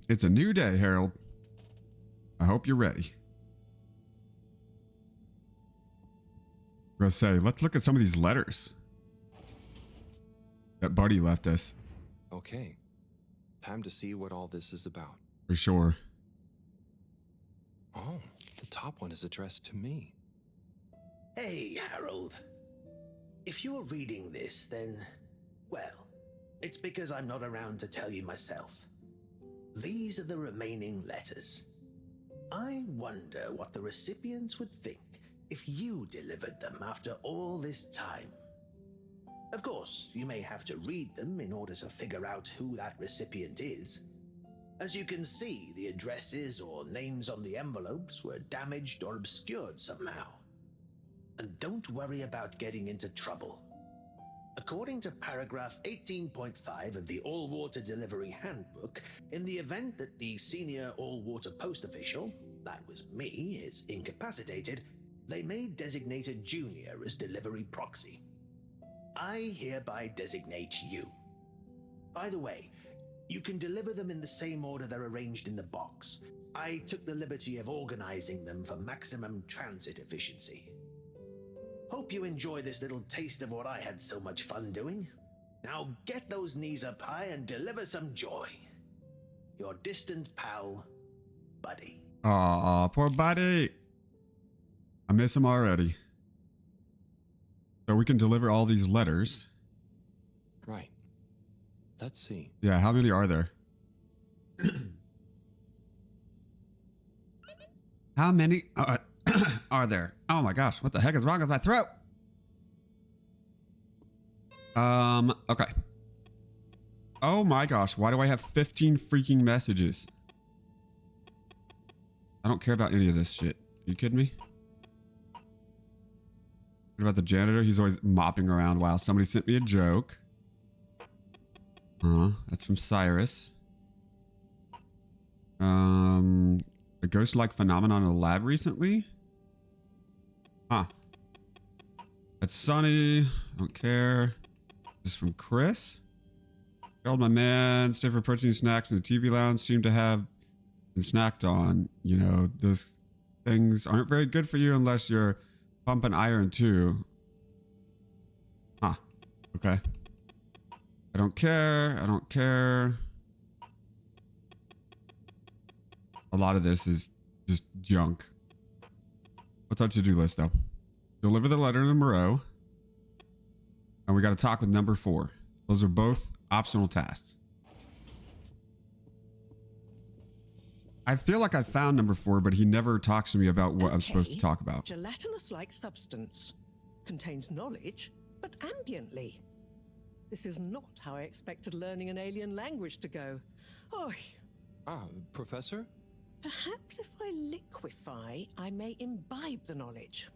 It's a new day, Harold. I hope you're ready. I was gonna say, let's look at some of these letters that Buddy left us. Okay, time to see what all this is about. For sure. Oh, the top one is addressed to me. Hey, Harold. If you're reading this, then, well, it's because I'm not around to tell you myself. These are the remaining letters. I wonder what the recipients would think if you delivered them after all this time. Of course, you may have to read them in order to figure out who that recipient is. As you can see, the addresses or names on the envelopes were damaged or obscured somehow. And don't worry about getting into trouble. According to paragraph 18.5 of the All-Water Delivery Handbook, in the event that the senior all-water post official, that was me, is incapacitated, they may designate a junior as delivery proxy. I hereby designate you. By the way, you can deliver them in the same order they're arranged in the box. I took the liberty of organizing them for maximum transit efficiency. Hope you enjoy this little taste of what I had so much fun doing. Now get those knees up high and deliver some joy. Your distant pal, Buddy. Aw, poor Buddy. I miss him already. So we can deliver all these letters. Right. Let's see. Yeah, how many are there? How many are there? Oh my gosh, what the heck is wrong with my throat? Okay. Oh my gosh, why do I have 15 freaking messages? I don't care about any of this shit. Are you kidding me? What about the janitor? He's always mopping around. Wow, somebody sent me a joke. That's from Cyrus. A ghost-like phenomenon in the lab recently? Huh. That's Sunny. Don't care. This is from Chris. Harold, my man. Stay for protein snacks in the TV lounge. Seem to have been snacked on. You know, those things aren't very good for you unless you're pumping iron too. Huh. Okay. I don't care. I don't care. A lot of this is just junk. What's our to-do list, though? Deliver the letter to Moreau. And we got to talk with number 4. Those are both optional tasks. I feel like I found number 4, but he never talks to me about what I'm supposed to talk about. Gelatinous-like substance. Contains knowledge, but ambiently. This is not how I expected learning an alien language to go. Oh. Professor? Perhaps if I liquefy, I may imbibe the knowledge.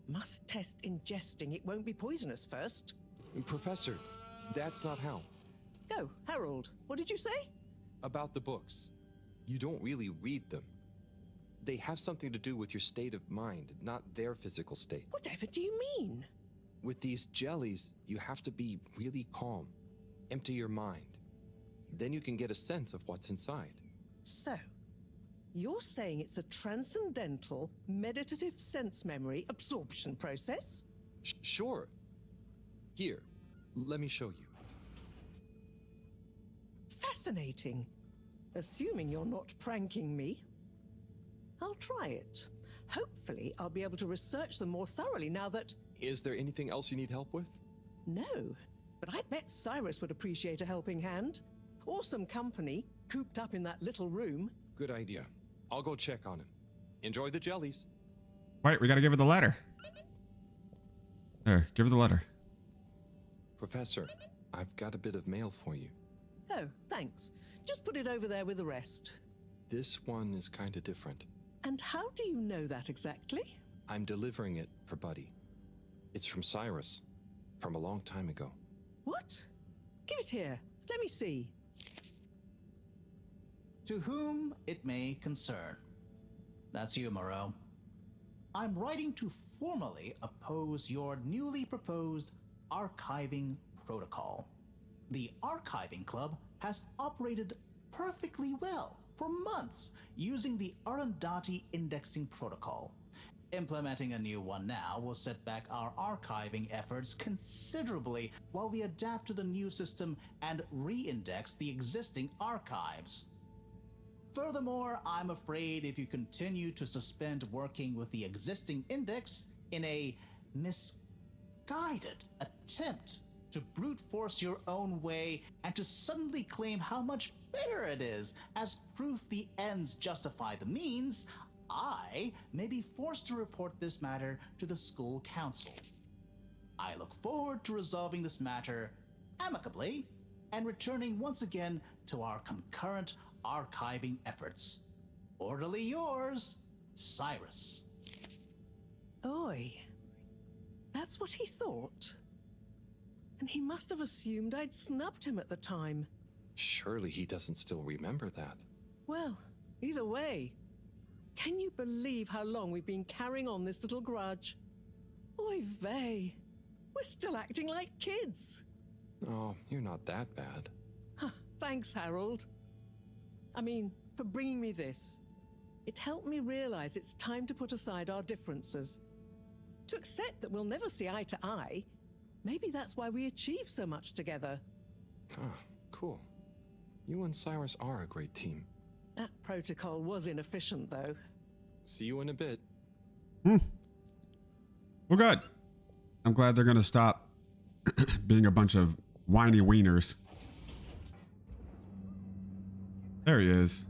Must test ingesting. It won't be poisonous first. Professor, that's not how. Oh, Harold, what did you say? About the books. You don't really read them. They have something to do with your state of mind, not their physical state. Whatever do you mean? With these jellies, you have to be really calm. Empty your mind. Then you can get a sense of what's inside. So, you're saying it's a transcendental, meditative sense memory absorption process? Sure. Here, let me show you. Fascinating. Assuming you're not pranking me. I'll try it. Hopefully, I'll be able to research them more thoroughly now that... Is there anything else you need help with? No, but I bet Cyrus would appreciate a helping hand. Or some company, cooped up in that little room. Good idea. I'll go check on him. Enjoy the jellies. Wait, we got to give her the letter. There, give her the letter. Professor, I've got a bit of mail for you. Oh, thanks. Just put it over there with the rest. This one is kind of different. And how do you know that exactly? I'm delivering it for Buddy. It's from Cyrus, from a long time ago. What? Give it here. Let me see. To whom it may concern. That's you, Moreau. I'm writing to formally oppose your newly proposed archiving protocol. The Archiving Club has operated perfectly well for months using the Arundhati indexing protocol. Implementing a new one now will set back our archiving efforts considerably while we adapt to the new system and re-index the existing archives. Furthermore, I'm afraid if you continue to suspend working with the existing index in a misguided attempt to brute force your own way and to suddenly claim how much better it is as proof the ends justify the means, I may be forced to report this matter to the school council. I look forward to resolving this matter amicably and returning once again to our concurrent archiving efforts. Orderly yours, Cyrus. Oi. That's what he thought. And he must have assumed I'd snubbed him at the time. Surely he doesn't still remember that. Well, either way, can you believe how long we've been carrying on this little grudge? Oy vey. We're still acting like kids. Oh, you're not that bad. Thanks, Harold. I mean, for bringing me this. It helped me realize it's time to put aside our differences. To accept that we'll never see eye to eye. Maybe that's why we achieve so much together. Ah, cool. You and Cyrus are a great team. That protocol was inefficient, though. See you in a bit. Well, good. I'm glad they're going to stop being a bunch of whiny wieners. There he is.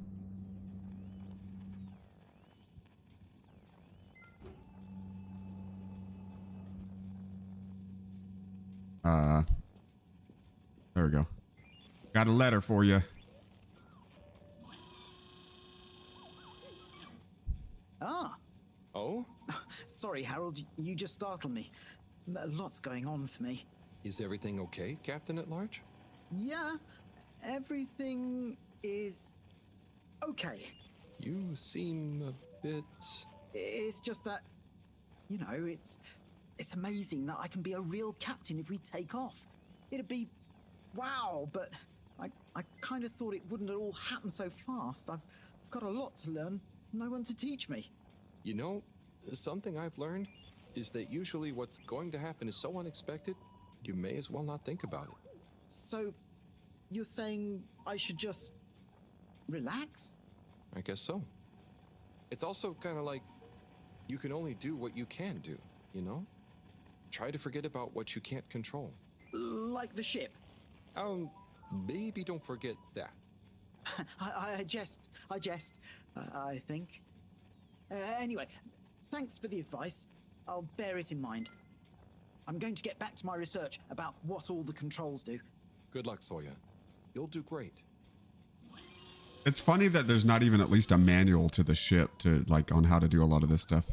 There we go. Got a letter for you. Ah, Oh? sorry, Harold. You just startled me. Lots going on for me. Is everything okay, Captain at Large? Yeah, everything is okay. You seem a bit... It's just that, you know, it's amazing that I can be a real captain if we take off. It'd be wow, but I kind of thought it wouldn't at all happen so fast. I've got a lot to learn. No one to teach me. You know, something I've learned is that usually what's going to happen is so unexpected, you may as well not think about it. So, you're saying I should just relax? I guess so. It's also kind of like you can only do what you can do, you know? Try to forget about what you can't control. Like the ship? Maybe don't forget that. I jest, I think. Anyway, thanks for the advice. I'll bear it in mind. I'm going to get back to my research about what all the controls do. Good luck, Sawyer. You'll do great. It's funny that there's not even at least a manual to the ship to like on how to do a lot of this stuff.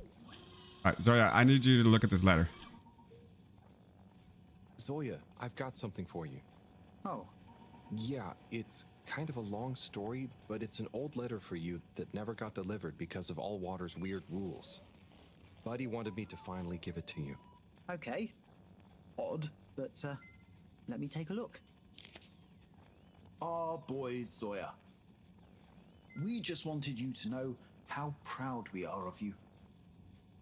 All right, Zoya, I need you to look at this letter. Zoya, I've got something for you. Oh, Yeah, it's kind of a long story, but it's an old letter for you that never got delivered because of Allwater's weird rules. Buddy wanted me to finally give it to you. okay. Odd, but let me take a look. Our boy Zoya. We just wanted you to know how proud we are of you.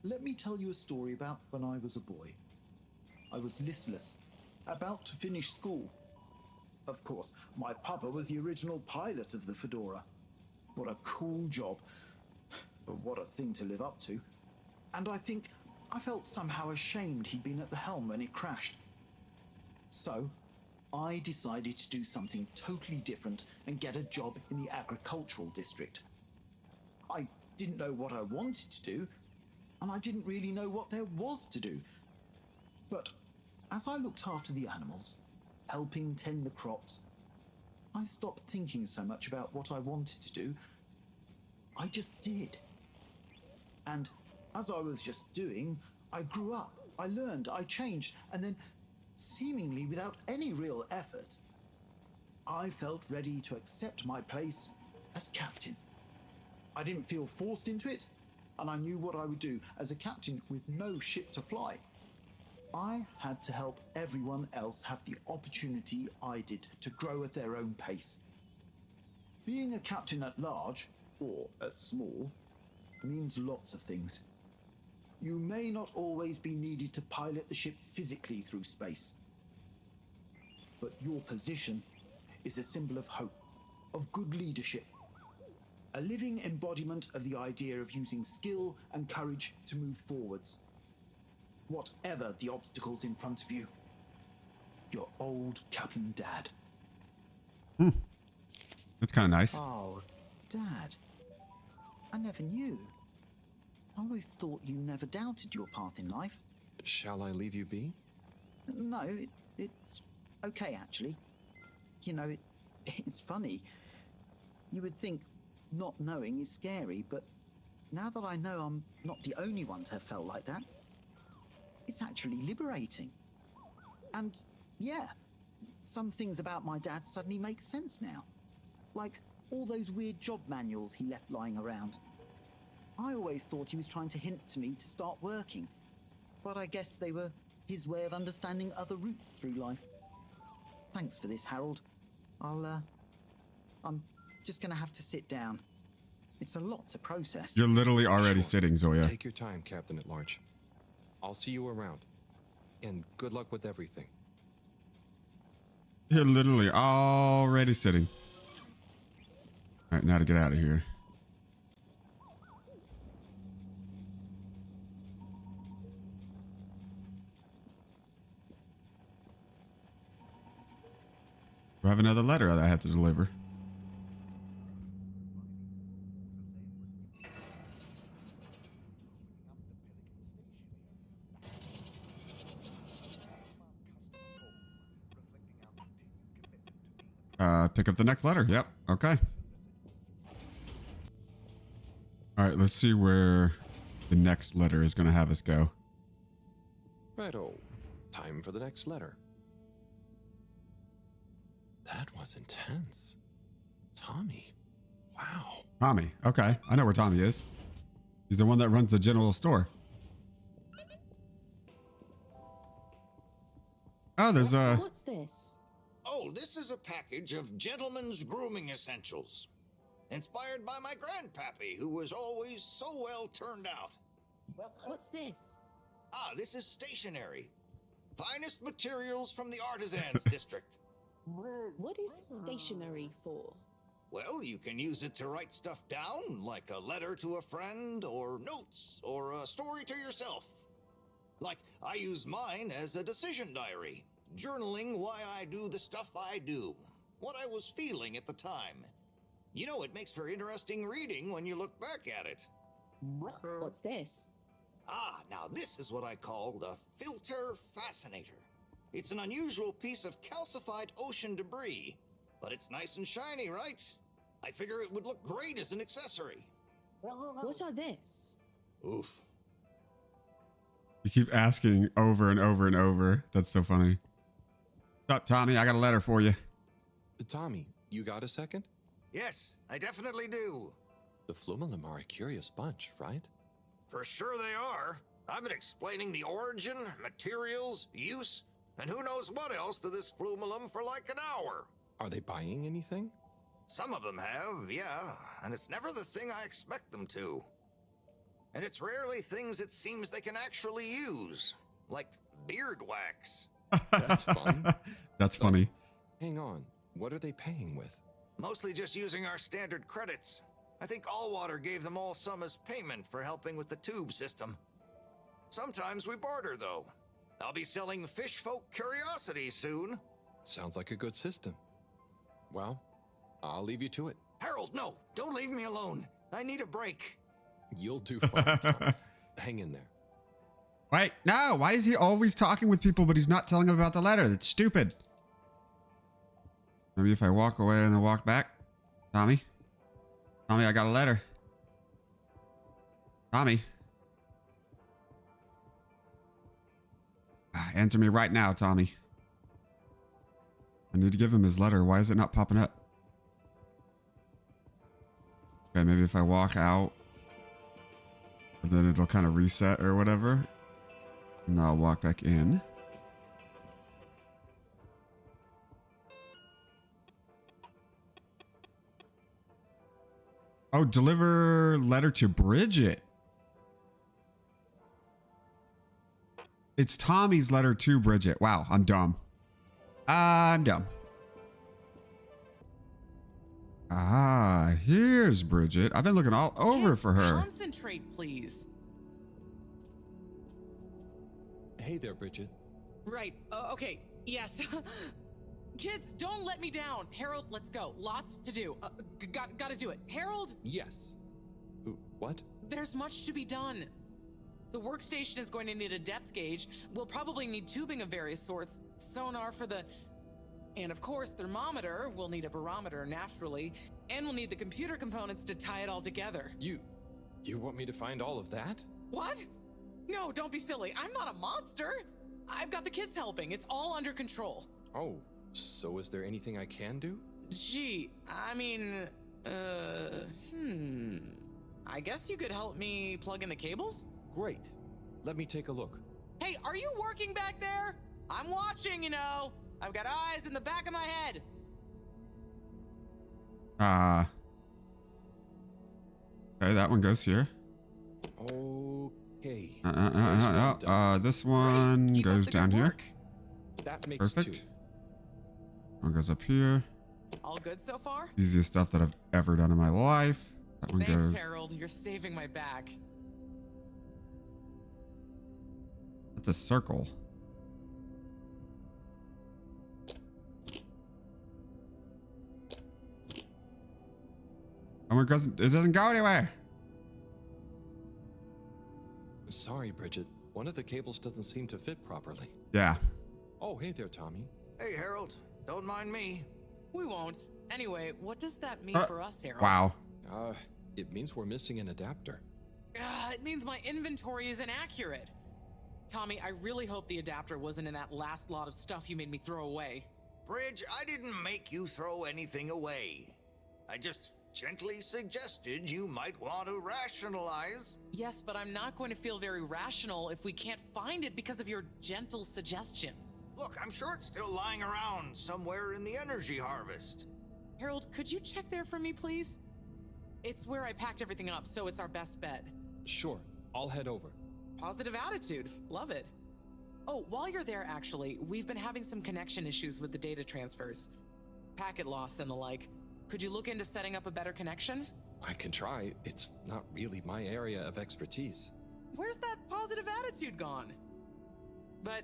Let me tell you a story about when I was a boy. I was listless, about to finish school. Of course, my papa was the original pilot of the Fedora. What a cool job. But what a thing to live up to. And I think I felt somehow ashamed he'd been at the helm when it crashed. So, I decided to do something totally different and get a job in the agricultural district. I didn't know what I wanted to do, and I didn't really know what there was to do. But as I looked after the animals, helping tend the crops, I stopped thinking so much about what I wanted to do. I just did. And as I was just doing, I grew up, I learned, I changed, and then, seemingly without any real effort, I felt ready to accept my place as captain. I didn't feel forced into it, and I knew what I would do as a captain with no ship to fly. I had to help everyone else have the opportunity I did to grow at their own pace. Being a captain at large, or at small, means lots of things. You may not always be needed to pilot the ship physically through space, but your position is a symbol of hope, of good leadership, a living embodiment of the idea of using skill and courage to move forwards. Whatever the obstacles in front of you, your old Captain Dad. That's kind of nice. Oh, Dad. I never knew. I always thought you never doubted your path in life. Shall I leave you be? No, it's okay, actually. You know, it's funny. You would think not knowing is scary, but now that I know I'm not the only one to have felt like that, it's actually liberating. And yeah, some things about my dad suddenly make sense now. Like all those weird job manuals he left lying around. I always thought he was trying to hint to me to start working, but I guess they were his way of understanding other routes through life. Thanks for this, Harold. I'm just gonna have to sit down. It's a lot to process. You're literally already Sure. sitting, Zoya. Take your time, Captain at Large. I'll see you around. And good luck with everything. You're literally already sitting. All right, now to get out of here. I have another letter that I have to deliver. Pick up the next letter. Yep. Okay. All right, let's see where the next letter is going to have us go. Righto. Time for the next letter. That was intense. Tommy. Wow. Tommy. Okay. I know where Tommy is. He's the one that runs the general store. Oh, there's What's this? Oh, this is a package of gentlemen's grooming essentials. Inspired by my grandpappy, who was always so well turned out. What's this? Ah, this is stationery. Finest materials from the artisans district. What is stationery for? Well, you can use it to write stuff down, like a letter to a friend, or notes, or a story to yourself. Like, I use mine as a decision diary, journaling why I do the stuff I do, what I was feeling at the time. You know, it makes for interesting reading when you look back at it. What's this? Ah, now this is what I call the Filter Fascinator. It's an unusual piece of calcified ocean debris, but it's nice and shiny, right? I figure it would look great as an accessory. What are this? Oof. You keep asking over and over and over. That's so funny. What's up, Tommy? I got a letter for you. Tommy, you got a second? Yes, I definitely do. The Flumelum are a curious bunch, right? For sure they are. I've been explaining the origin, materials, use, and who knows what else to this Flumelum for like an hour. Are they buying anything? Some of them have, yeah, and it's never the thing I expect them to. And it's rarely things it seems they can actually use, like beard wax. That's fun. That's funny. Hang on. What are they paying with? Mostly just using our standard credits. I think Allwater gave them all some as payment for helping with the tube system. Sometimes we barter, though. I'll be selling fish folk curiosities soon. Sounds like a good system. Well, I'll leave you to it. Harold, no! Don't leave me alone! I need a break. You'll do fine, Tommy. Hang in there. Wait, no. Why is he always talking with people, but he's not telling them about the letter? That's stupid. Maybe if I walk away and then walk back. Tommy? Tommy, I got a letter. Tommy? Answer me right now, Tommy. I need to give him his letter. Why is it not popping up? Okay, maybe if I walk out, and then it'll kind of reset or whatever. And I'll walk back in. Oh, deliver letter to Bridget. It's Tommy's letter to Bridget. Wow, I'm dumb. I'm dumb. Ah, here's Bridget. I've been looking all over Kids, for her. Concentrate, please. Hey there, Bridget. Right. Okay. Yes. Kids, don't let me down. Harold, let's go. Lots to do. Gotta do it. Harold, Yes. What? there's much to be done. The workstation is going to need a depth gauge. We'll probably need tubing of various sorts, sonar for the... And of course, thermometer. We'll need a barometer, naturally. And we'll need the computer components to tie it all together. You want me to find all of that? What? No, don't be silly. I'm not a monster. I've got the kids helping. It's all under control. Oh, so is there anything I can do? Gee, I mean, I guess you could help me plug in the cables? Great. Let me take a look. Hey, are you working back there? I'm watching, you know. I've got eyes in the back of my head. Okay, that one goes here. Okay. This one Keep up goes the down good here. work. That makes Perfect. two. One goes up here. All good so far? Easiest stuff that I've ever done in my life. That one Thanks, goes. Harold. You're saving my back. That's a circle. Oh, it doesn't go anywhere. Sorry, Bridget. One of the cables doesn't seem to fit properly. Yeah. Oh, hey there, Tommy. Hey, Harold. Don't mind me. We won't. Anyway, what does that mean for us, Harold? Wow. It means we're missing an adapter. It means my inventory is inaccurate. Tommy, I really hope the adapter wasn't in that last lot of stuff you made me throw away. Bridge, I didn't make you throw anything away. I just gently suggested you might want to rationalize. Yes, but I'm not going to feel very rational if we can't find it because of your gentle suggestion. Look, I'm sure it's still lying around somewhere in the energy harvest. Harold, could you check there for me, please? It's where I packed everything up, so it's our best bet. Sure, I'll head over. Positive attitude. Love it. Oh, while you're there, actually, we've been having some connection issues with the data transfers. Packet loss and the like. Could you look into setting up a better connection? I can try. It's not really my area of expertise. Where's that positive attitude gone? But,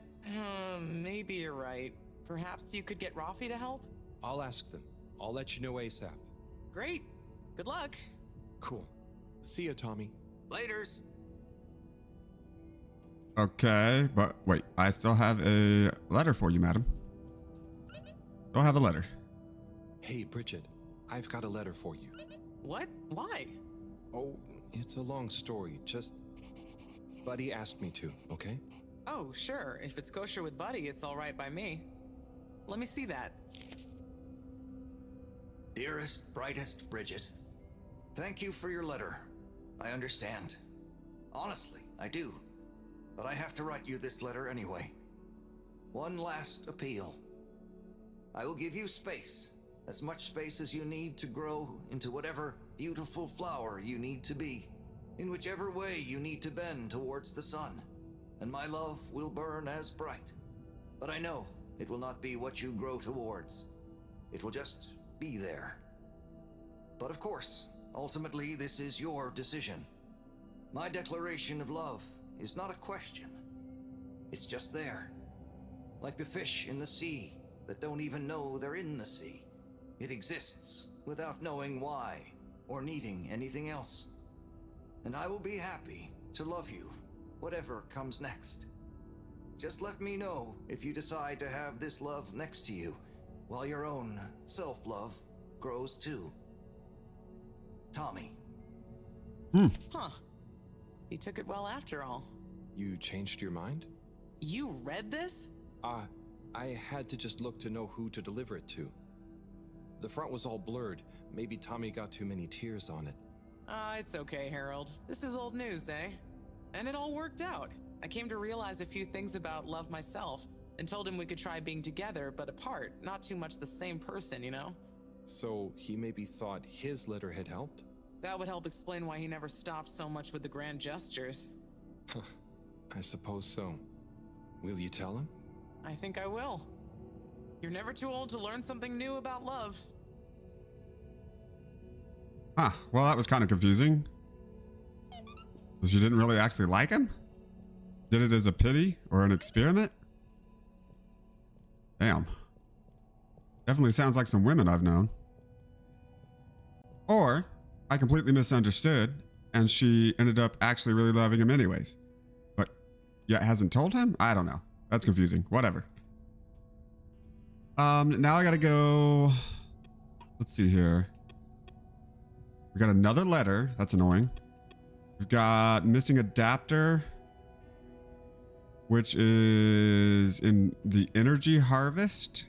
maybe you're right. Perhaps you could get Rafi to help? I'll ask them. I'll let you know ASAP. Great. Good luck. Cool. See ya, Tommy. Laters. Okay, but wait, I still have a letter for you, madam. Still have a letter. Hey, Bridget. I've got a letter for you. What? Why? Oh, it's a long story. Just... Buddy asked me to, okay? Oh, sure. If it's kosher with Buddy, it's all right by me. Let me see that. Dearest, brightest Bridget, thank you for your letter. I understand. Honestly, I do. But I have to write you this letter anyway. One last appeal. I will give you space. As much space as you need to grow into whatever beautiful flower you need to be. In whichever way you need to bend towards the sun. And my love will burn as bright. But I know it will not be what you grow towards. It will just be there. But of course, ultimately this is your decision. My declaration of love is not a question. It's just there. Like the fish in the sea that don't even know they're in the sea. It exists without knowing why or needing anything else. And I will be happy to love you, whatever comes next. Just let me know if you decide to have this love next to you, while your own self-love grows too. Tommy. Huh. He took it well after all. You changed your mind? You read this? I had to just look to know who to deliver it to. The front was all blurred. Maybe Tommy got too many tears on it. It's okay, Harold. This is old news, eh? And it all worked out. I came to realize a few things about love myself and told him we could try being together but apart, not too much the same person, you know? So he maybe thought his letter had helped? That would help explain why he never stopped so much with the grand gestures. I suppose so. Will you tell him? I think I will. You're never too old to learn something new about love. Huh. Well, that was kind of confusing. So she didn't really actually like him? Did it as a pity or an experiment? Damn. Definitely sounds like some women I've known. Or I completely misunderstood and she ended up actually really loving him anyways. But yeah, hasn't told him? I don't know. That's confusing. Whatever. Now I gotta go. Let's see here. We got another letter. That's annoying. We've got missing adapter, which is in the energy harvest.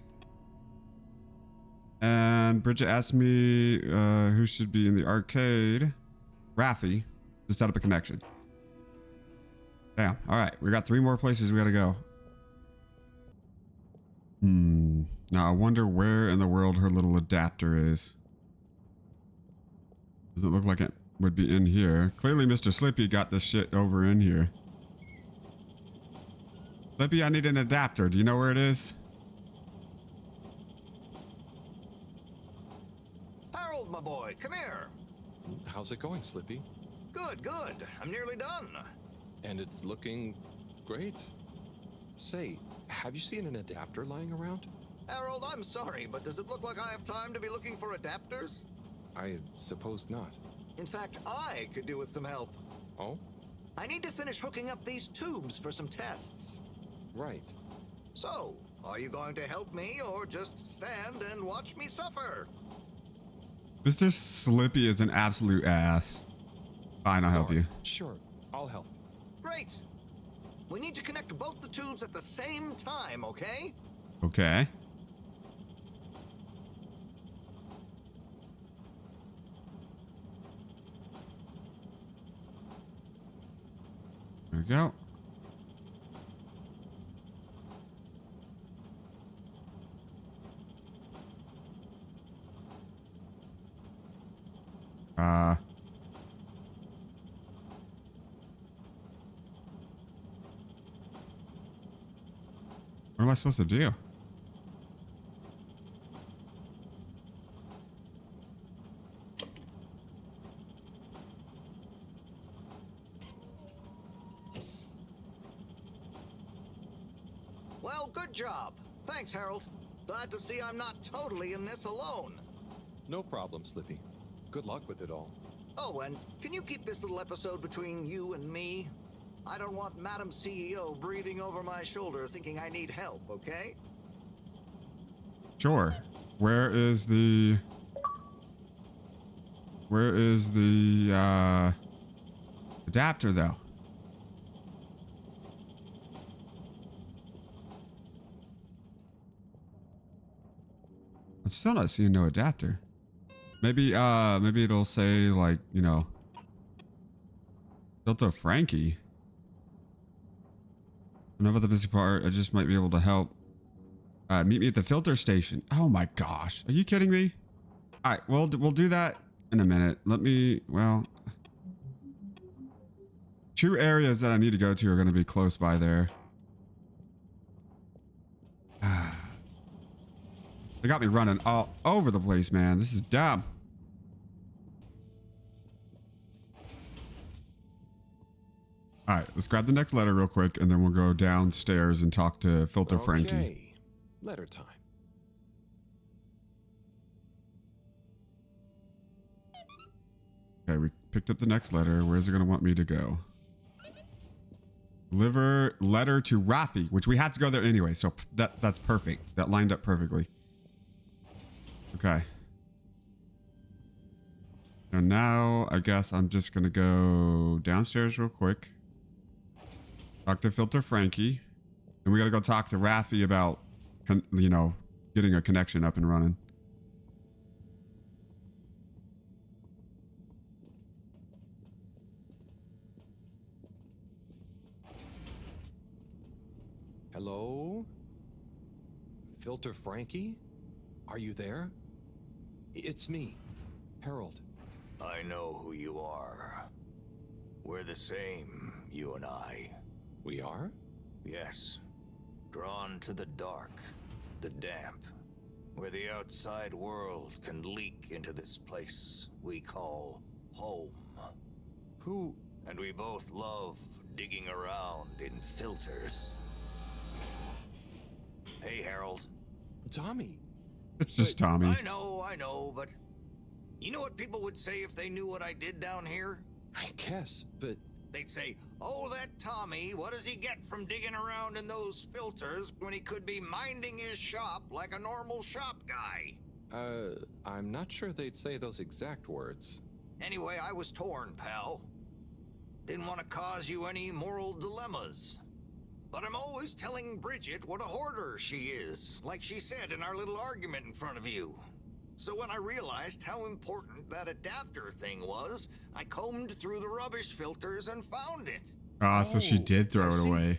And Bridget asked me who should be in the arcade. Raffi to set up a connection. Damn. All right. We got 3 more places we got to go. Now I wonder where in the world her little adapter is. Doesn't look like it would be in here. Clearly Mr. Slippy got this shit over in here. Slippy, I need an adapter. Do you know where it is? Harold, my boy, come here. How's it going, Slippy? Good, good. I'm nearly done. And it's looking great. Say, have you seen an adapter lying around? Harold, I'm sorry, but does it look like I have time to be looking for adapters? I suppose not. In fact, I could do with some help. Oh? I need to finish hooking up these tubes for some tests. Right. So, are you going to help me or just stand and watch me suffer? Mr. Slippy is an absolute ass. Fine, I'll help Sorry. you. Sure, I'll help. Great. We need to connect both the tubes at the same time, okay? Okay. There we go. What am I supposed to do? Well, good job. Thanks, Harold. Glad to see I'm not totally in this alone. No problem, Slippy. Good luck with it all. Oh, and can you keep this little episode between you and me? I don't want Madam CEO breathing over my shoulder thinking I need help, okay? Sure. Where is the adapter though? I'm still not seeing no adapter. Maybe it'll say like, you know, Filter Frankie. I know about the busy part. I just might be able to help. Meet me at the filter station. Oh my gosh. Are you kidding me? All right. Well, we'll do that in a minute. Let me, well, 2 areas that I need to go to are going to be close by there. They got me running all over the place, man. This is dumb. All right, let's grab the next letter real quick, and then we'll go downstairs and talk to Filter Frankie. Okay. Letter time. Okay, we picked up the next letter. Where's it going to want me to go? Deliver letter to Raffi, which we had to go there anyway, so that's perfect. That lined up perfectly. Okay. And now I guess I'm just going to go downstairs real quick. Talk to Filter Frankie. And we got to go talk to Raffi about, you know, getting a connection up and running. Filter Frankie? Are you there? It's me, Harold. I know who you are. We're the same, you and I. We are? Yes. Drawn to the dark, the damp, where the outside world can leak into this place we call home. Who? And we both love digging around in filters. Hey, Harold. Tommy. It's just Tommy. I know, but you know what people would say if they knew what I did down here? I guess, but They'd say, oh, that Tommy, what does he get from digging around in those filters when he could be minding his shop like a normal shop guy? I'm not sure they'd say those exact words. Anyway, I was torn, pal. Didn't want to cause you any moral dilemmas. But I'm always telling Bridget what a hoarder she is, like she said in our little argument in front of you. So when I realized how important that adapter thing was, I combed through the rubbish filters and found it. Ah, so she did throw it away.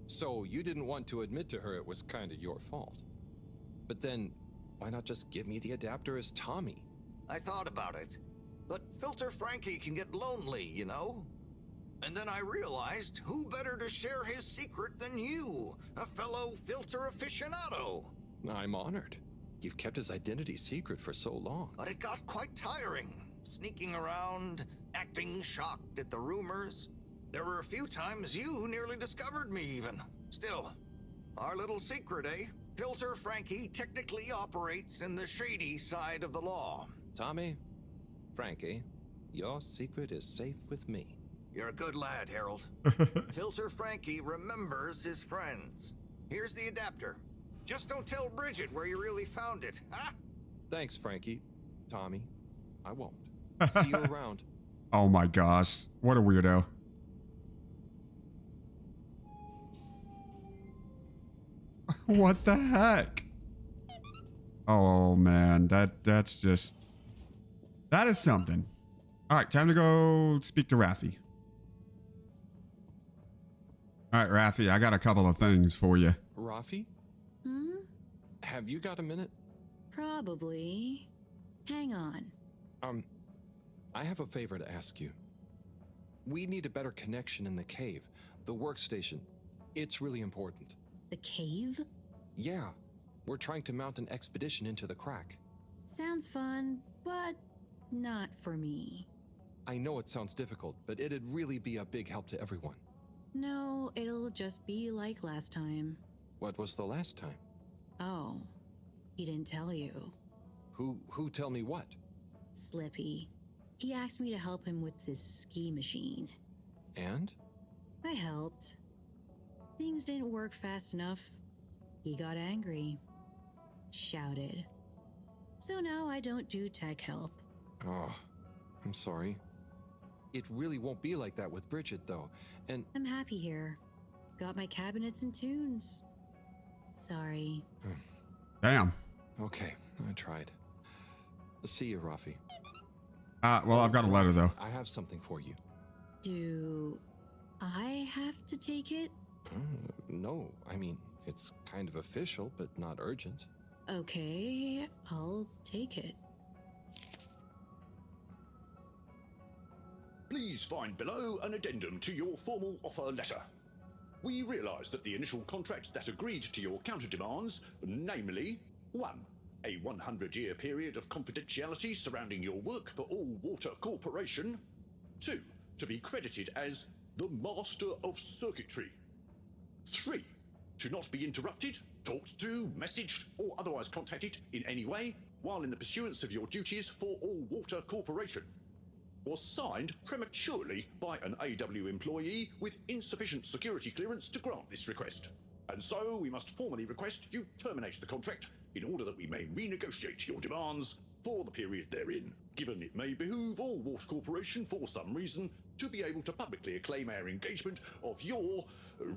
So you didn't want to admit to her it was kind of your fault. But then, why not just give me the adapter as Tommy? I thought about it. But Filter Frankie can get lonely, you know? And then I realized who better to share his secret than you, a fellow filter aficionado. I'm honored. You've kept his identity secret for so long. But it got quite tiring, sneaking around, acting shocked at the rumors. There were a few times you nearly discovered me even. Still, our little secret, eh? Filter Frankie technically operates in the shady side of the law. Tommy, Frankie, your secret is safe with me. You're a good lad, Harold. Filter Frankie remembers his friends. Here's the adapter. Just don't tell Bridget where you really found it, huh? Thanks, Frankie. Tommy, I won't. See you around. Oh my gosh. What a weirdo. What the heck? Oh man, that's just... That is something. All right, time to go speak to Raffi. All right, Raffi, I got a couple of things for you. Rafi, have you got a minute? Probably. Hang on. I have a favor to ask you. We need a better connection in the cave, the workstation. It's really important. The cave? Yeah, we're trying to mount an expedition into the crack. Sounds fun, but not for me. I know it sounds difficult, but it'd really be a big help to everyone. No, it'll just be like last time. What was the last time? Oh, he didn't tell you. Who tell me what? Slippy. He asked me to help him with this ski machine. And? I helped. Things didn't work fast enough. He got angry. Shouted. So now I don't do tech help. Oh, I'm sorry. It really won't be like that with Bridget, though, and... I'm happy here. Got my cabinets and tunes. Sorry. Damn. Okay, I tried. See you, Rafi. Well, I've got a letter, though. I have something for you. Do I have to take it? No, I mean, it's kind of official, but not urgent. Okay, I'll take it. Please find below an addendum to your formal offer letter. We realise that the initial contract that agreed to your counter-demands, namely 1. A 100-year period of confidentiality surrounding your work for All Water Corporation. 2. To be credited as the Master of Circuitry. 3. To not be interrupted, talked to, messaged, or otherwise contacted in any way while in the pursuance of your duties for All Water Corporation. Was signed prematurely by an AW employee with insufficient security clearance to grant this request. And so we must formally request you terminate the contract in order that we may renegotiate your demands for the period therein, given it may behoove All Water Corporation for some reason to be able to publicly acclaim our engagement of your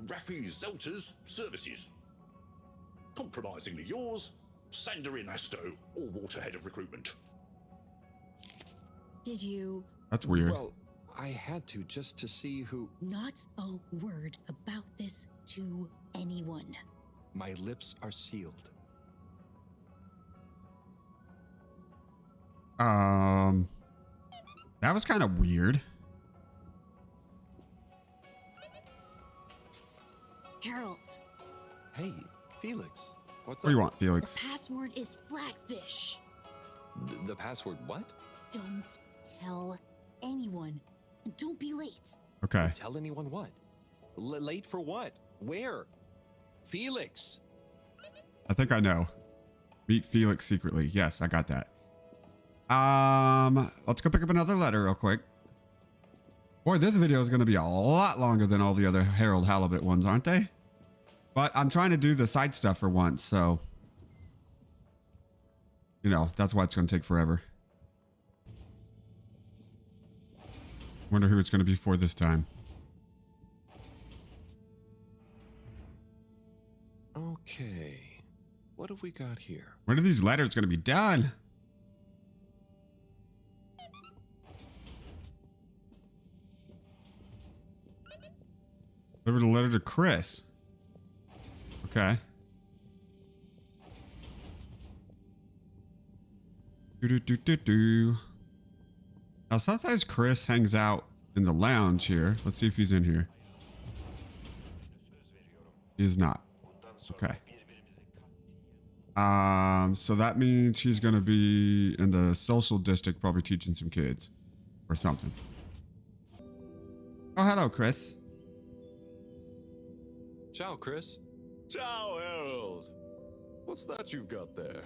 Raffi Zelter's services. Compromisingly yours, Sandarin Asto, All Water Head of Recruitment. Did you... That's weird. Well, I had to just to see who... Not a word about this to anyone. My lips are sealed. That was kind of weird. Psst. Harold, Hey, Felix. What's What do you up? want, Felix? the password is flatfish. The password what? Don't tell anyone. And don't be late. Okay. Tell anyone what? Late for what? Where? Felix! I think I know. Meet Felix secretly. Yes, I got that. Let's go pick up another letter real quick. Boy, this video is going to be a lot longer than all the other Harold Halibut ones, aren't they? But I'm trying to do the side stuff for once, so... You know, that's why it's going to take forever. Wonder who it's going to be for this time. Okay. What have we got here? When are these letters going to be done? Delivered a letter to Chris. Okay. Do. Now, sometimes Chris hangs out in the lounge here. Let's see if he's in here. He is not. Okay. So that means he's going to be in the social district, probably teaching some kids or something. Oh, hello, Chris. Ciao, Chris. Ciao, Harold. What's that you've got there?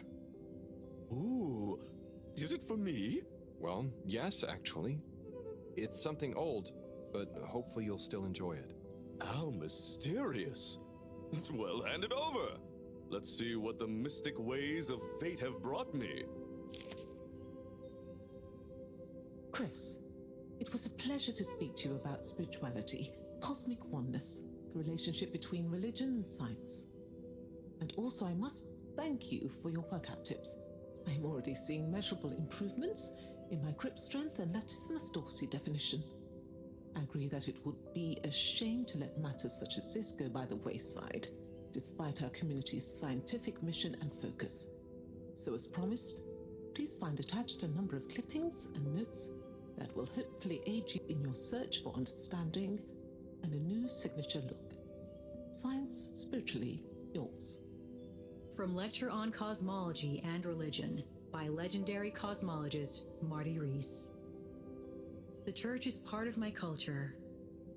Ooh, is it for me? Well, yes, actually. It's something old, but hopefully you'll still enjoy it. How mysterious. Well, hand it over. Let's see what the mystic ways of fate have brought me. Chris, it was a pleasure to speak to you about spirituality, cosmic oneness, the relationship between religion and science. And also, I must thank you for your workout tips. I am already seeing measurable improvements in my grip strength and latissimus dorsi definition. I agree that it would be a shame to let matters such as this go by the wayside, despite our community's scientific mission and focus. So as promised, please find attached a number of clippings and notes that will hopefully aid you in your search for understanding and a new signature look. Science spiritually yours. From Lecture on Cosmology and Religion by legendary cosmologist Marty Rees. The church is part of my culture.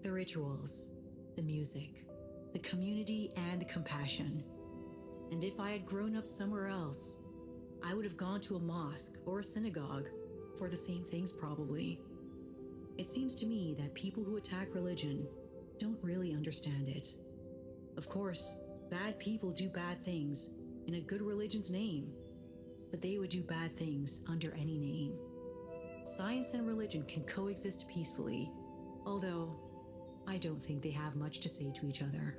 The rituals, the music, the community, and the compassion. And if I had grown up somewhere else, I would have gone to a mosque or a synagogue for the same things probably. It seems to me that people who attack religion don't really understand it. Of course, bad people do bad things in a good religion's name, but they would do bad things under any name. Science and religion can coexist peacefully, although I don't think they have much to say to each other.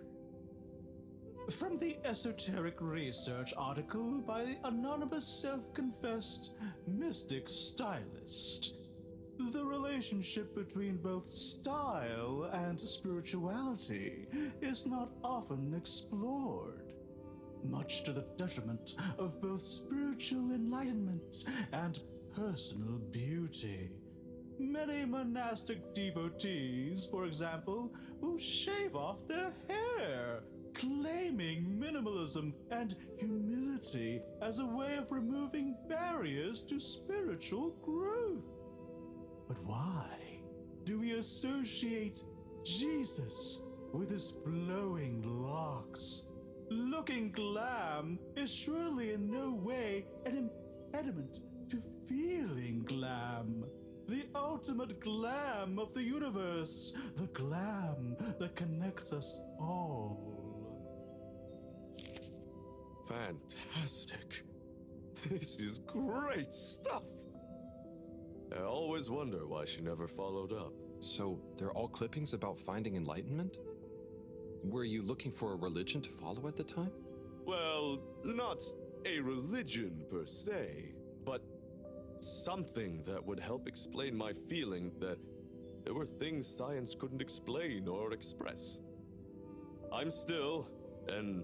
From the esoteric research article by the anonymous self-confessed mystic stylist, the relationship between both style and spirituality is not often explored, much to the detriment of both spiritual enlightenment and personal beauty. Many monastic devotees, for example, will shave off their hair, claiming minimalism and humility as a way of removing barriers to spiritual growth. But why do we associate Jesus with his flowing locks? Looking glam is surely in no way an impediment to feeling glam. The ultimate glam of the universe, the glam that connects us all. Fantastic. This is great stuff. I always wonder why she never followed up. So, they're all clippings about finding enlightenment? Were you looking for a religion to follow at the time? Well, not a religion per se, but something that would help explain my feeling that there were things science couldn't explain or express. I'm still, and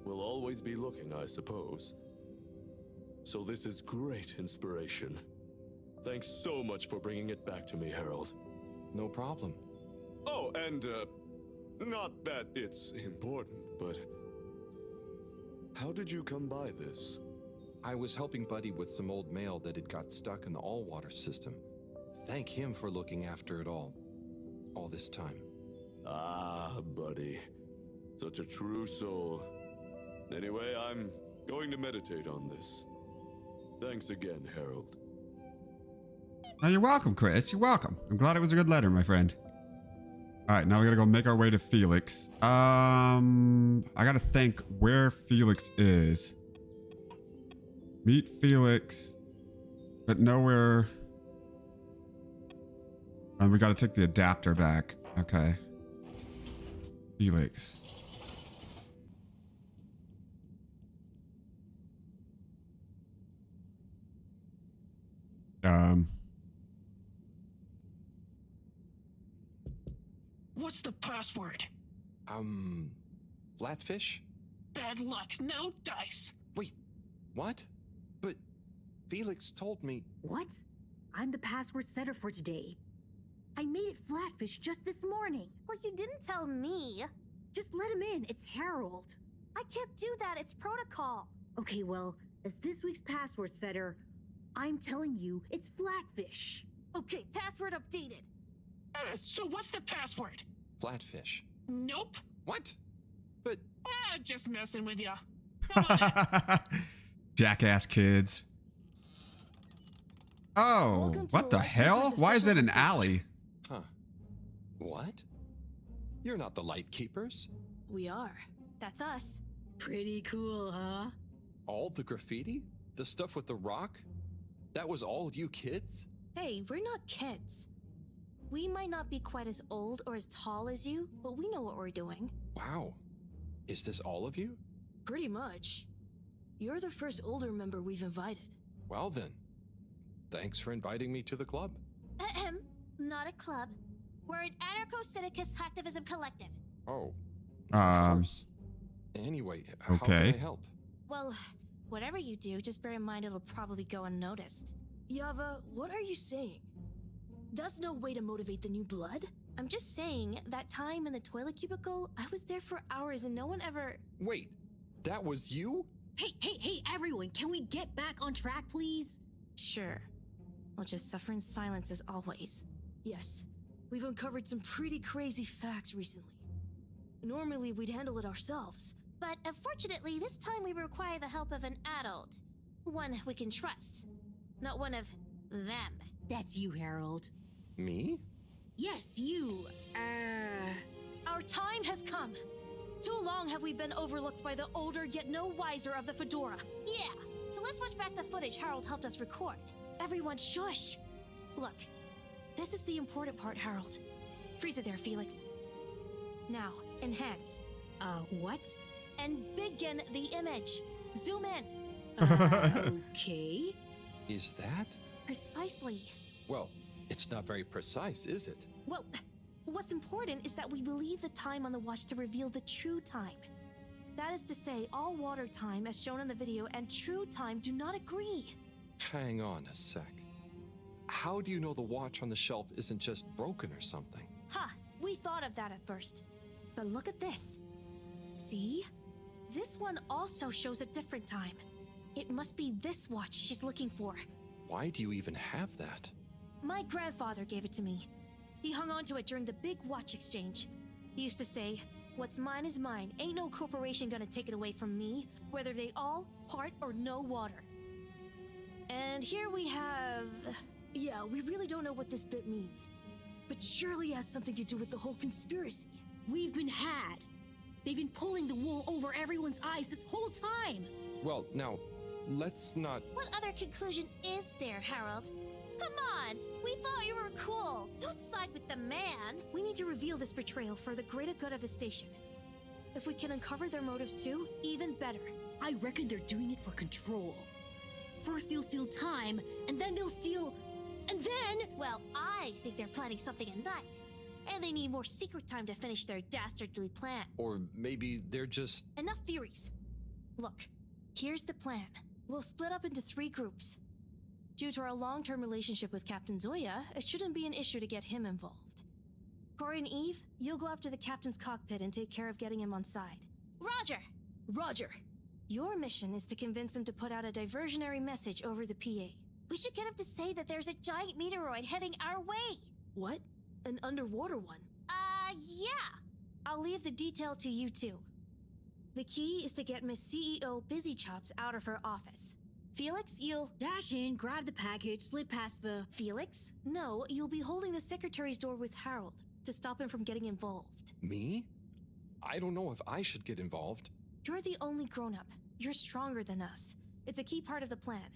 will always be looking, I suppose. So this is great inspiration. Thanks so much for bringing it back to me, Harold. No problem. Oh, and, not that it's important, but how did you come by this? I was helping Buddy with some old mail that had got stuck in the all-water system. Thank him for looking after it all this time. Ah, Buddy. Such a true soul. Anyway, I'm going to meditate on this. Thanks again, Harold. Oh, you're welcome, Chris. You're welcome. I'm glad it was a good letter, my friend. All right, now we gotta go make our way to Felix. I gotta think where Felix is. Meet Felix, but nowhere. And we gotta take the adapter back. Okay. Felix. What's the password? Flatfish? Bad luck, no dice. Wait, what? But Felix told me. What? I'm the password setter for today. I made it Flatfish just this morning. Well, you didn't tell me. Just let him in, it's Harold. I can't do that, it's protocol. Okay, well, as this week's password setter, I'm telling you, it's Flatfish. Okay, password updated. So what's the password? Flatfish. Nope. What? But... just messing with ya. Jackass kids. Oh, what the hell? Why is it an alley? Huh. What? You're not the Lightkeepers. We are. That's us. Pretty cool, huh? All the graffiti? The stuff with the rock? That was all you kids? Hey, we're not kids. We might not be quite as old or as tall as you, but we know what we're doing. Wow. Is this all of you? Pretty much. You're the first older member we've invited. Well then, thanks for inviting me to the club. Ahem. Not a club. We're an anarcho-syndicist activism collective. Oh. Of course. Anyway, how can I help? Well, whatever you do, just bear in mind it'll probably go unnoticed. Yava, what are you saying? That's no way to motivate the new blood. I'm just saying, that time in the toilet cubicle, I was there for hours and no one ever... Wait, that was you? Hey, everyone, can we get back on track, please? Sure. I'll just suffer in silence as always. Yes, we've uncovered some pretty crazy facts recently. Normally, we'd handle it ourselves. But unfortunately, this time we require the help of an adult. One we can trust. Not one of them. That's you, Harold. Me? Yes, you. Our time has come. Too long have we been overlooked by the older yet no wiser of the Fedora. Yeah, so let's watch back the footage Harold helped us record. Everyone shush! Look, this is the important part, Harold. Freeze it there, Felix. Now, enhance. What? And begin the image. Zoom in. Okay. Is that? Precisely. Well, it's not very precise, is it? Well, what's important is that we believe the time on the watch to reveal the true time. That is to say, all water time, as shown in the video, and true time do not agree. Hang on a sec. How do you know the watch on the shelf isn't just broken or something? Ha! We thought of that at first. But look at this. See? This one also shows a different time. It must be this watch she's looking for. Why do you even have that? My grandfather gave it to me. He hung on to it during the big watch exchange. He used to say, "What's mine is mine. Ain't no corporation gonna take it away from me, whether they all, part, or no water." And here we have... Yeah, we really don't know what this bit means. But surely it has something to do with the whole conspiracy. We've been had. They've been pulling the wool over everyone's eyes this whole time. Well, now, let's not... What other conclusion is there, Harold? Come on! We thought you were cool! Don't side with the man! We need to reveal this betrayal for the greater good of the station. If we can uncover their motives too, even better. I reckon they're doing it for control. First they'll steal time, and then they'll steal... And then... Well, I think they're planning something at night. And they need more secret time to finish their dastardly plan. Or maybe they're just... Enough theories. Look, here's the plan. We'll split up into 3 groups. Due to our long-term relationship with Captain Zoya, it shouldn't be an issue to get him involved. Corey and Eve, you'll go up to the captain's cockpit and take care of getting him on side. Roger! Roger! Your mission is to convince him to put out a diversionary message over the PA. We should get him to say that there's a giant meteoroid heading our way. What? An underwater one? Yeah. I'll leave the detail to you two. The key is to get Miss CEO Busy Chops out of her office. Felix, you'll dash in, grab the package, slip past the... Felix? No, you'll be holding the secretary's door with Harold to stop him from getting involved. Me? I don't know if I should get involved. You're the only grown-up. You're stronger than us. It's a key part of the plan.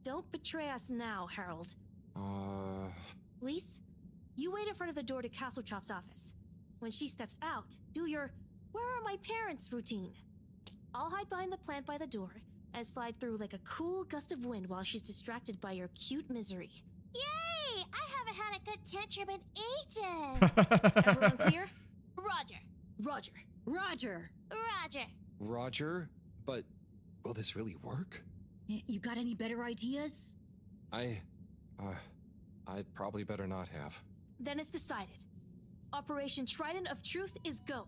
Don't betray us now, Harold. Lise, you wait in front of the door to Castle Chop's office. When she steps out, do your "Where are my parents?" routine. I'll hide behind the plant by the door and slide through like a cool gust of wind while she's distracted by your cute misery. Yay! I haven't had a good tantrum in ages. Everyone clear? Roger. Roger. Roger. Roger. Roger? But will this really work? You got any better ideas? I'd probably better not have. Then it's decided. Operation Trident of Truth is go.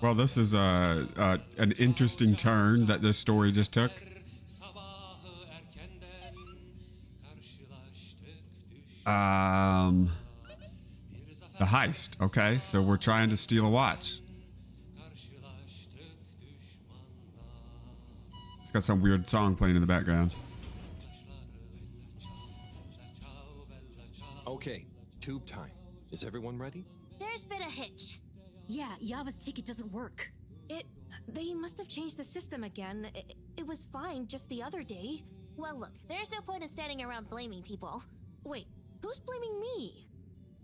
Well, this is an interesting turn that this story just took. The heist. Okay, so we're trying to steal a watch. It's got some weird song playing in the background. Okay, tube time. Is everyone ready? There's been a hitch. Yeah, Yava's ticket doesn't work. They must have changed the system again. It was fine just the other day. Well, look, there's no point in standing around blaming people. Wait, who's blaming me?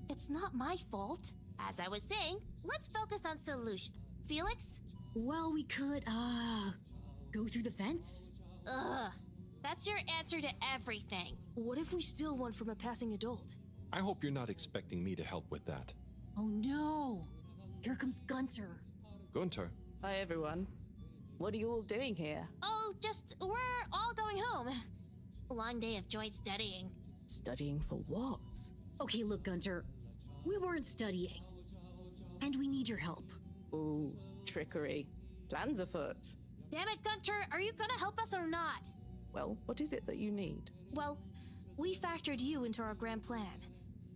It's not my fault. As I was saying, let's focus on solution. Felix? Well, we could, go through the fence? Ugh. That's your answer to everything. What if we steal one from a passing adult? I hope you're not expecting me to help with that. Oh no! Here comes Gunter. Gunter? Hi, everyone. What are you all doing here? Oh, we're all going home. Long day of joint studying. Studying for what? Okay, look, Gunter. We weren't studying. And we need your help. Ooh, trickery. Plans afoot. Damn it, Gunter, are you gonna help us or not? Well, what is it that you need? Well, we factored you into our grand plan,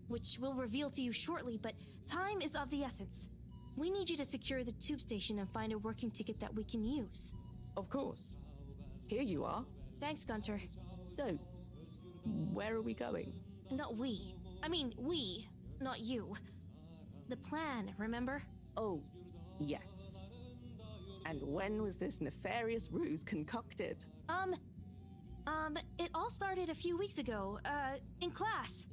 which we'll reveal to you shortly, but time is of the essence. We need you to secure the tube station and find a working ticket that we can use. Of course. Here you are. Thanks, Gunter. So, where are we going? Not we. I mean, we, not you. The plan, remember? Oh, yes. And when was this nefarious ruse concocted? It all started a few weeks ago, in class.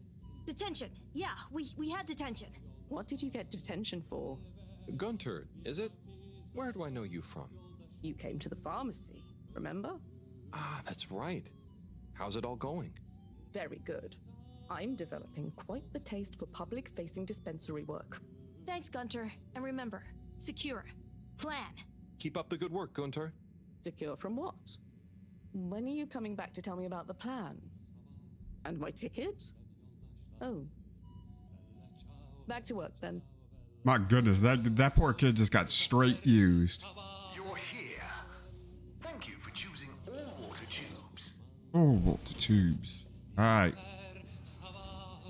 Detention. Yeah, we had detention. What did you get detention for? Gunter, is it? Where do I know you from? You came to the pharmacy, remember? Ah, that's right. How's it all going? Very good. I'm developing quite the taste for public-facing dispensary work. Thanks, Gunter. And remember, secure. Plan. Keep up the good work, Gunter. Secure from what? When are you coming back to tell me about the plan? And my ticket? Oh. Back to work, then. My goodness, that poor kid just got straight used. You're here. Thank you for choosing all water tubes. Oh, water tubes. All right.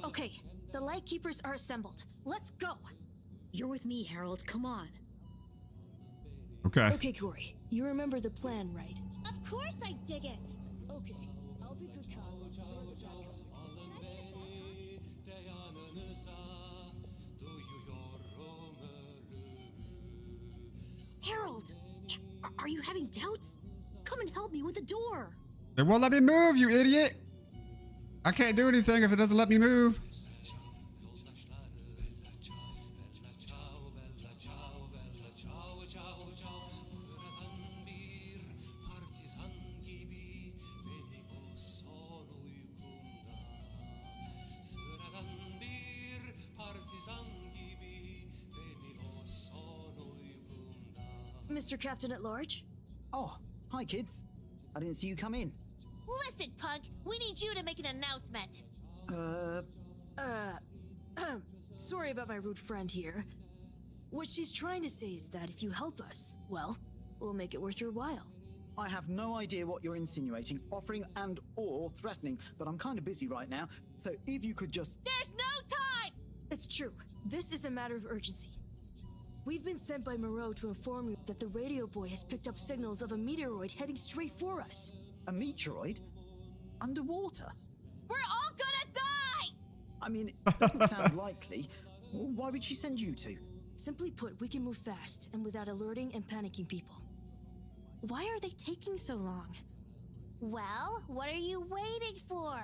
Okay, the Lightkeepers are assembled. Let's go. You're with me, Harold. Come on. Okay. Okay, Corey. You remember the plan, right? Of course I dig it. Okay, I'll be good child. Harold! Are you having doubts? Come and help me with the door. It won't let me move, you idiot. I can't do anything if it doesn't let me move. Mr. Captain at Large? Oh, hi, kids. I didn't see you come in. Listen, punk, we need you to make an announcement. Sorry about my rude friend here. What she's trying to say is that if you help us, well, we'll make it worth your while. I have no idea what you're insinuating, offering and or threatening, but I'm kind of busy right now, so if you could just... There's no time! It's true. This is a matter of urgency. We've been sent by Moreau to inform you that the radio boy has picked up signals of a meteoroid heading straight for us. A meteoroid? Underwater? We're all gonna die! I mean, it doesn't sound likely. Why would she send you two? Simply put, we can move fast and without alerting and panicking people. Why are they taking so long? Well, what are you waiting for?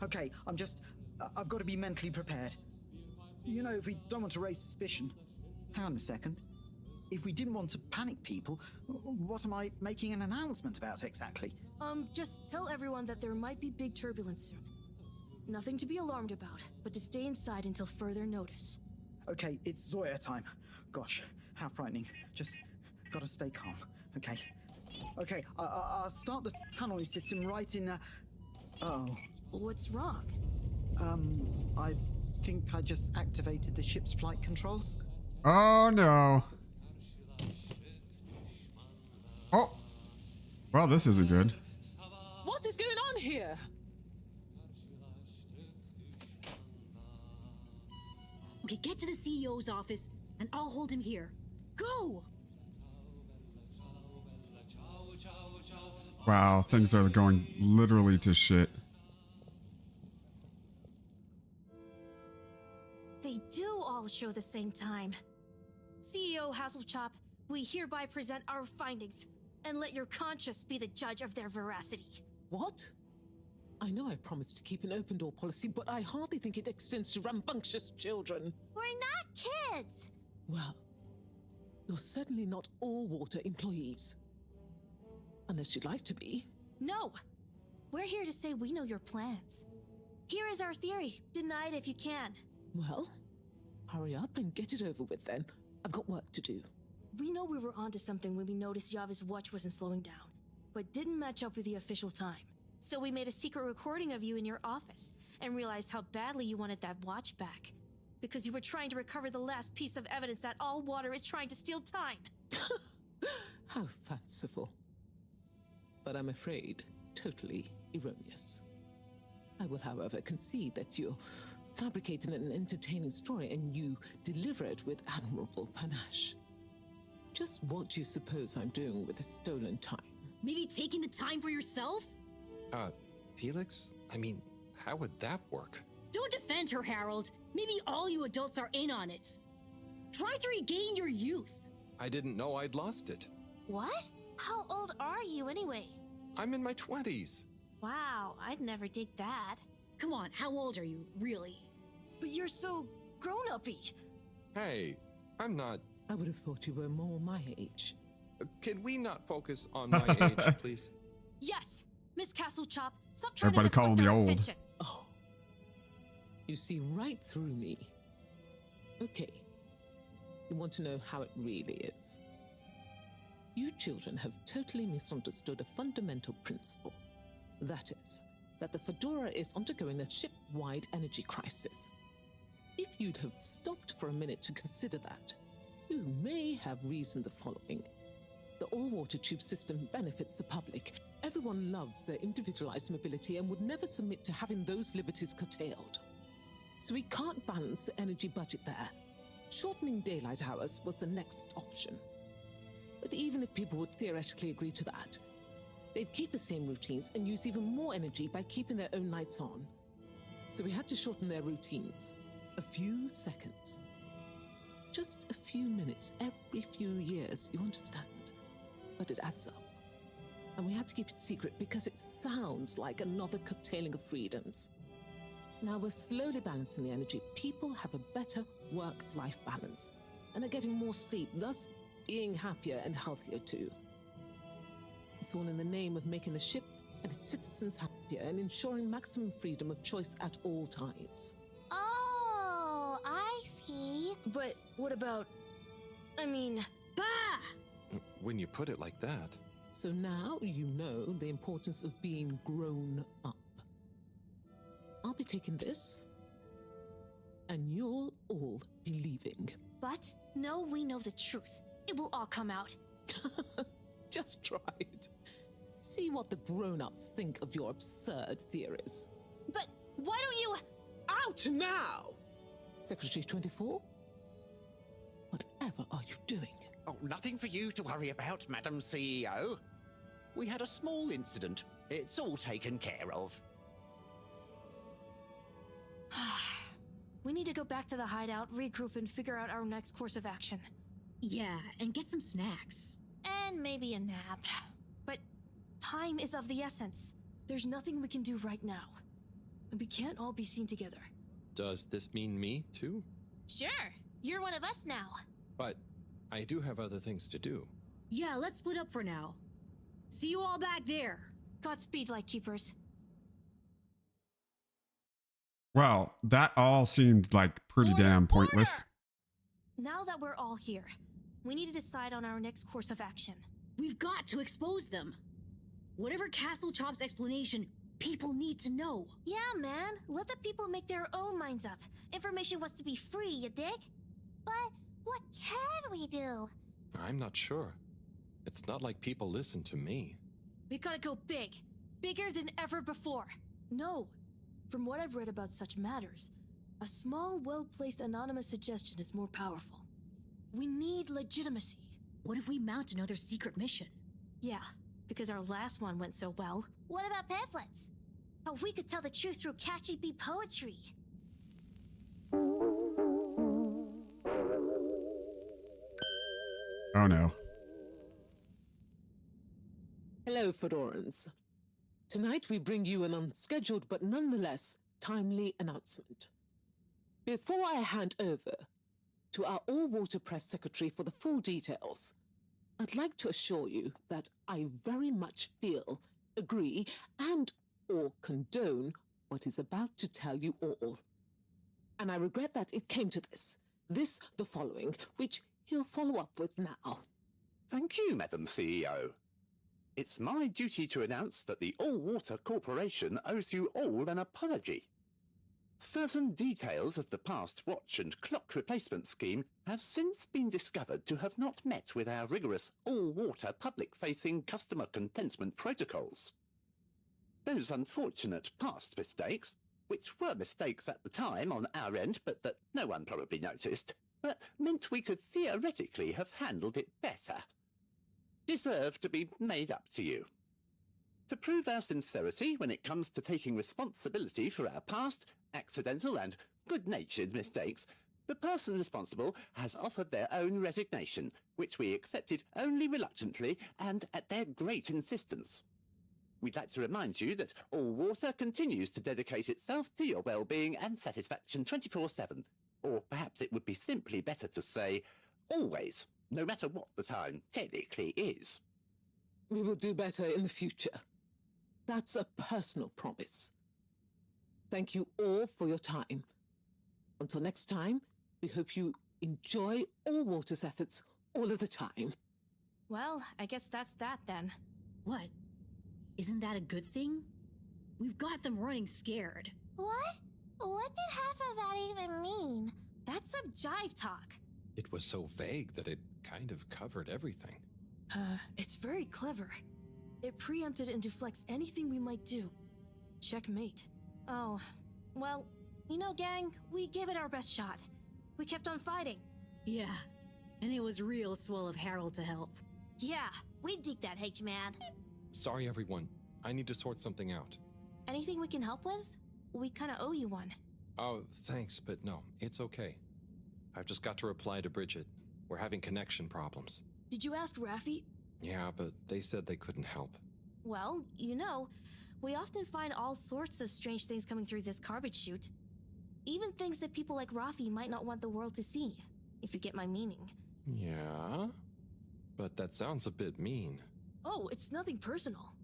Okay, I've got to be mentally prepared. You know, if we don't want to raise suspicion... Hang on a second. If we didn't want to panic people, what am I making an announcement about exactly? Just tell everyone that there might be big turbulence soon. Nothing to be alarmed about, but to stay inside until further notice. Okay, it's Zoya time. Gosh, how frightening. Just gotta stay calm, okay? Okay, I'll start the tunneling system right in, Oh. What's wrong? I think I just activated the ship's flight controls. Oh, no. Oh. Well, this isn't good. What is going on here? Okay, get to the CEO's office, and I'll hold him here. Go! Wow, things are going literally to shit. They do all show the same time. CEO Hasselchop, we hereby present our findings, and let your conscience be the judge of their veracity. What? I know I promised to keep an open door policy, but I hardly think it extends to rambunctious children. We're not kids! Well, you're certainly not all water employees. Unless you'd like to be. No! We're here to say we know your plans. Here is our theory. Deny it if you can. Well, hurry up and get it over with then. I've got work to do. We know we were onto something when we noticed Yava's watch wasn't slowing down, but didn't match up with the official time. So we made a secret recording of you in your office, and realized how badly you wanted that watch back. Because you were trying to recover the last piece of evidence that all water is trying to steal time. How fanciful. But I'm afraid totally erroneous. I will, however, concede that you're fabricating an entertaining story and you deliver it with admirable panache. Just what do you suppose I'm doing with the stolen time? Maybe taking the time for yourself? Felix? I mean, how would that work? Don't defend her, Harold. Maybe all you adults are in on it. Try to regain your youth. I didn't know I'd lost it. What? How old are you anyway? I'm in my 20s. Wow, I'd never dig that. Come on, how old are you, really? But you're so grown-uppy. Hey, I'm not... I would have thought you were more my age. Could we not focus on my age, please? Yes! Miss Castlechop, stop trying Everybody to calling deflect me our old. attention. Oh. You see right through me. Okay. You want to know how it really is. You children have totally misunderstood a fundamental principle. That is, that the Fedora is undergoing a ship-wide energy crisis. If you'd have stopped for a minute to consider that, you may have reasoned the following. The all-water tube system benefits the public. Everyone loves their individualized mobility and would never submit to having those liberties curtailed. So we can't balance the energy budget there. Shortening daylight hours was the next option. But even if people would theoretically agree to that, they'd keep the same routines and use even more energy by keeping their own lights on. So we had to shorten their routines. A few seconds. Just a few minutes every few years, you understand? But it adds up. And we had to keep it secret because it sounds like another curtailing of freedoms. Now we're slowly balancing the energy. People have a better work-life balance and are getting more sleep, thus being happier and healthier too. It's all in the name of making the ship and its citizens happier and ensuring maximum freedom of choice at all times. Oh, I see. But what about... I mean... Bah! When you put it like that... So now you know the importance of being grown up. I'll be taking this, and you'll all be leaving. But no, we know the truth. It will all come out. Just try it. See what the grown-ups think of your absurd theories. But why don't you... Out now! Secretary 24? Whatever are you doing? Oh, nothing for you to worry about, Madam CEO. We had a small incident. It's all taken care of. We need to go back to the hideout, regroup, and figure out our next course of action. Yeah, and get some snacks. And maybe a nap. But time is of the essence. There's nothing we can do right now. And we can't all be seen together. Does this mean me, too? Sure, you're one of us now. But I do have other things to do. Yeah, let's split up for now. See you all back there. Godspeed, Lightkeepers. Well, that all seemed like pretty damn pointless. Now that we're all here, we need to decide on our next course of action. We've got to expose them. Whatever Castle Chop's explanation, people need to know. Yeah, man. Let the people make their own minds up. Information wants to be free, you dig? But what can we do? I'm not sure. It's not like people listen to me. We gotta go big. Bigger than ever before. No. From what I've read about such matters, a small, well-placed anonymous suggestion is more powerful. We need legitimacy. What if we mount another secret mission? Yeah, because our last one went so well. What about pamphlets? Oh, we could tell the truth through catchy bee poetry. Oh no. Hello, Fedorans. Tonight we bring you an unscheduled but nonetheless timely announcement. Before I hand over to our all-water press secretary for the full details, I'd like to assure you that I very much feel, agree, and or condone what is about to tell you all. And I regret that it came to this, the following, which he'll follow up with now. Thank you, Madam CEO. It's my duty to announce that the All-Water Corporation owes you all an apology. Certain details of the past watch and clock replacement scheme have since been discovered to have not met with our rigorous all-water public-facing customer contentment protocols. Those unfortunate past mistakes, which were mistakes at the time on our end but that no one probably noticed, but meant we could theoretically have handled it better, deserve to be made up to you. To prove our sincerity when it comes to taking responsibility for our past, accidental and good-natured mistakes, the person responsible has offered their own resignation, which we accepted only reluctantly and at their great insistence. We'd like to remind you that All Water continues to dedicate itself to your well-being and satisfaction 24/7, or perhaps it would be simply better to say, always, no matter what the time technically is. We will do better in the future. That's a personal promise. Thank you all for your time. Until next time, we hope you enjoy All Water's efforts all of the time. Well, I guess that's that then. What? Isn't that a good thing? We've got them running scared. What? What did half of that even mean? That's some jive talk. It was so vague that it kind of covered everything. It's very clever. It preempted and deflects anything we might do. Checkmate. Oh, well, you know, gang, we gave it our best shot. We kept on fighting. Yeah, and it was real swell of Harold to help. Yeah, we dig that, H-Man. Sorry, everyone. I need to sort something out. Anything we can help with? We kinda owe you one. Oh, thanks, but no, it's okay. I've just got to reply to Bridget. We're having connection problems. Did you ask Raffi? Yeah, but they said they couldn't help. Well, you know, we often find all sorts of strange things coming through this garbage chute. Even things that people like Raffi might not want the world to see, if you get my meaning. Yeah? But that sounds a bit mean. Oh, it's nothing personal.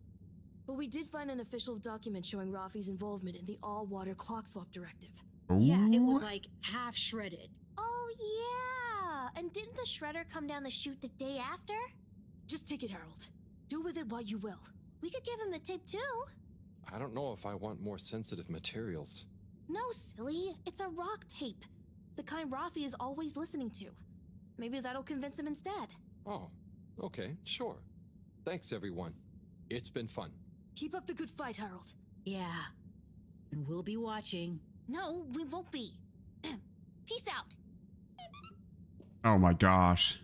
But we did find an official document showing Raffi's involvement in the all-water clock swap directive. Yeah, it was like half shredded. Oh, yeah! And didn't the shredder come down the chute the day after? Just take it, Harold. Do with it what you will. We could give him the tape too. I don't know if I want more sensitive materials. No, silly. It's a rock tape. The kind Rafi is always listening to. Maybe that'll convince him instead. Oh, okay, sure. Thanks, everyone. It's been fun. Keep up the good fight, Harold. Yeah. And we'll be watching. No, we won't be. Peace out. Oh my gosh.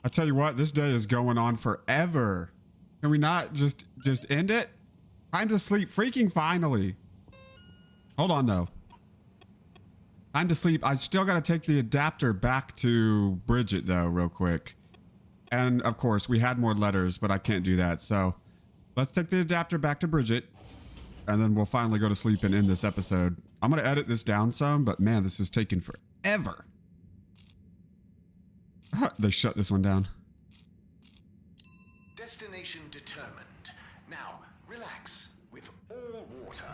I tell you what, this day is going on forever. Can we not just end it? Time to sleep freaking finally. Hold on though. Time to sleep. I still got to take the adapter back to Bridget though, real quick. And of course we had more letters, but I can't do that. So let's take the adapter back to Bridget and then we'll finally go to sleep and end this episode. I'm going to edit this down some, but man, this is taking forever. They shut this one down. Destination determined. Now, relax with all water.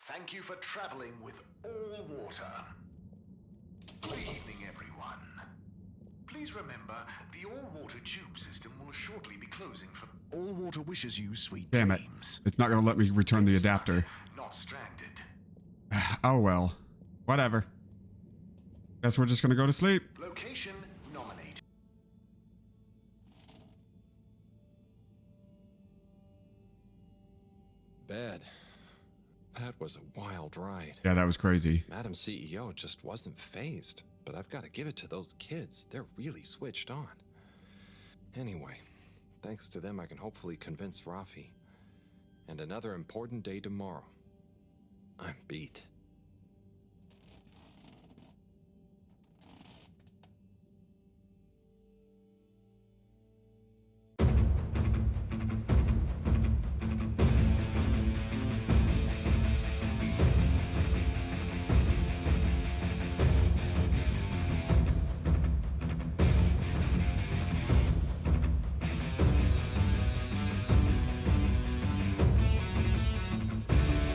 Thank you for traveling with all water. Good evening, everyone. Please remember, the all-water tube system will shortly be closing for... All water wishes you sweet Damn it. dreams. It's not going to let me return the adapter. Not stranded. Oh well. Whatever. Guess we're just going to go to sleep. Location nominated. Bad. That was a wild ride. Yeah, that was crazy. Madam CEO just wasn't phased, but I've got to give it to those kids. They're really switched on. Anyway, thanks to them I can hopefully convince Rafi. And another important day tomorrow. I'm beat.